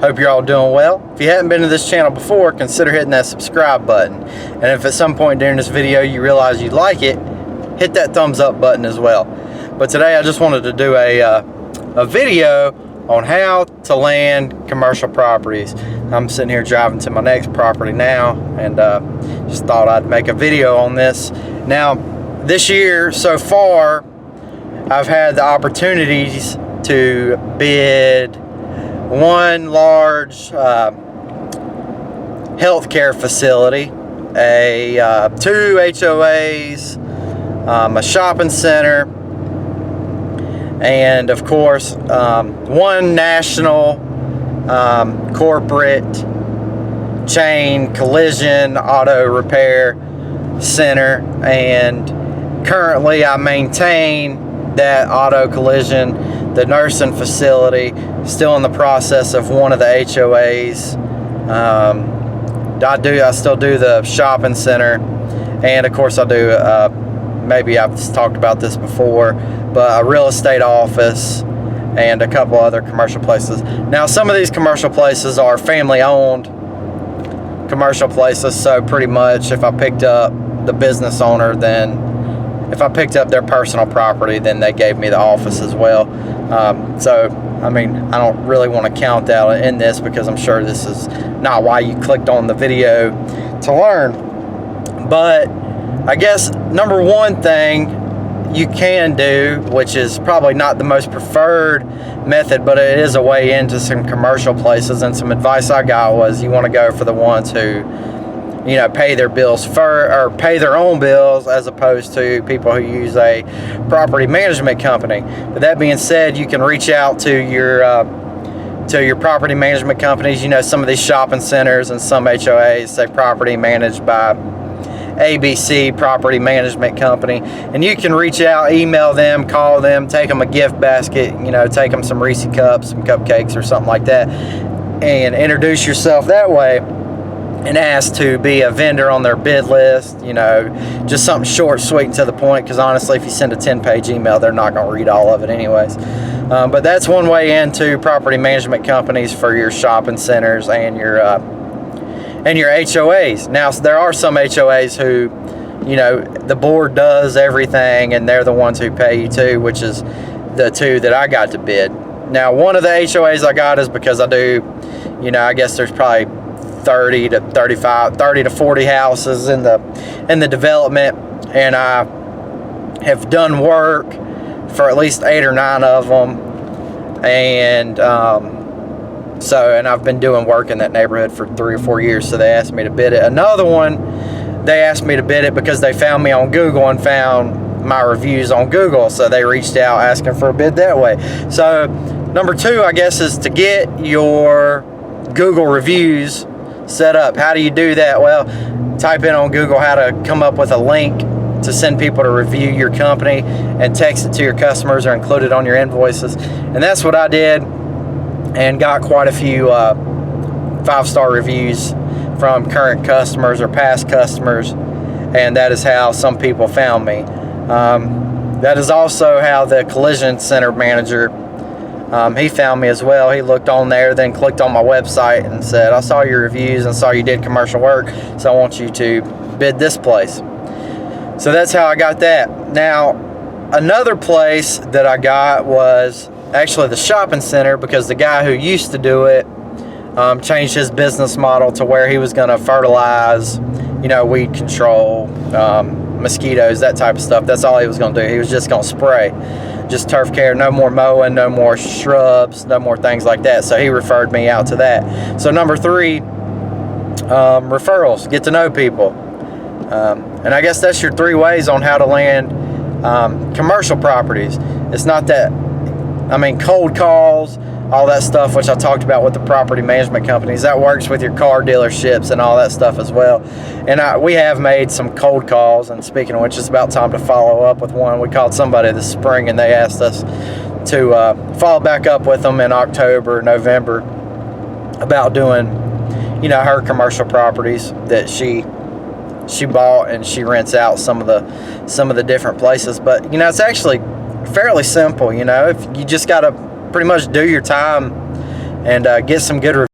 Hope you're all doing well. If you haven't been to this channel before, consider hitting that subscribe button. And if at some point during this video you realize you like it, hit that thumbs up button as well. But today I just wanted to do a video on how to land commercial properties. I'm sitting here driving to my next property now, and just thought I'd make a video on this. Now, this year so far, I've had the opportunities to bid one large healthcare facility, two HOAs, a shopping center, and of course one national corporate chain collision auto repair center. And currently I maintain that auto collision, the nursing facility, still in the process of one of the HOAs. I still do the shopping center, and of course I do maybe I've talked about this before, but a real estate office and a couple other commercial places. Now, some of these commercial places are family owned commercial places, so pretty much if I picked up the business owner, then if I picked up their personal property, then they gave me the office as well. So, I mean, I don't really want to count that in this, because I'm sure this is not why you clicked on the video to learn. But I guess number one thing you can do, which is probably not the most preferred method, but it is a way into some commercial places, and some advice I got was you want to go for the ones who, you know, pay their bills or pay their own bills, as opposed to people who use a property management company. But that being said, you can reach out to your property management companies. You know, some of these shopping centers and some HOAs say property managed by ABC Property Management Company, and you can reach out, email them, call them, take them a gift basket, you know, take them some Reese cups, some cupcakes or something like that, and introduce yourself that way, and ask to be a vendor on their bid list. You know, just something short, sweet, and to the point, because honestly, if you send a 10-page email, they're not going to read all of it anyways. But that's one way into property management companies for your shopping centers and your HOAs. Now, there are some HOAs who, you know, the board does everything, and they're the ones who pay you too, which is the two that I got to bid. Now, one of the HOAs I got is because I do, you know, I guess there's probably 30 to 40 houses in the development, and I have done work for at least 8 or 9 of them, and and I've been doing work in that neighborhood for 3 or 4 years, so they asked me to bid it. Another one, they asked me to bid it because they found me on Google and found my reviews on Google, so they reached out asking for a bid that way. So number two, I guess, is to get your Google reviews set up. How do you do that? Well, type in on Google how to come up with a link to send people to review your company, and text it to your customers or include it on your invoices. And that's what I did, and got quite a few 5-star reviews from current customers or past customers, and that is how some people found me. That is also how the collision center manager, he found me as well. He looked on there, then clicked on my website and said, I saw your reviews and saw you did commercial work, so I want you to bid this place. So that's how I got that. Now, another place that I got was actually the shopping center, because the guy who used to do it changed his business model to where he was going to fertilize, you know, weed control, mosquitoes, that type of stuff. That's all he was going to do. He was just going to spray, just turf care, no more mowing, no more shrubs, no more things like that. So he referred me out to that. So number 3, referrals, get to know people. And I guess that's your 3 ways on how to land commercial properties. It's not that, I mean, cold calls, all that stuff, which I talked about with the property management companies, that works with your car dealerships and all that stuff as well. And we have made some cold calls, and speaking of which, it's about time to follow up with one. We called somebody this spring, and they asked us to follow back up with them in October, November, about doing, you know, her commercial properties that she bought, and she rents out some of the different places. But, you know, it's actually fairly simple. You know, if you just got to pretty much do your time and get some good reviews.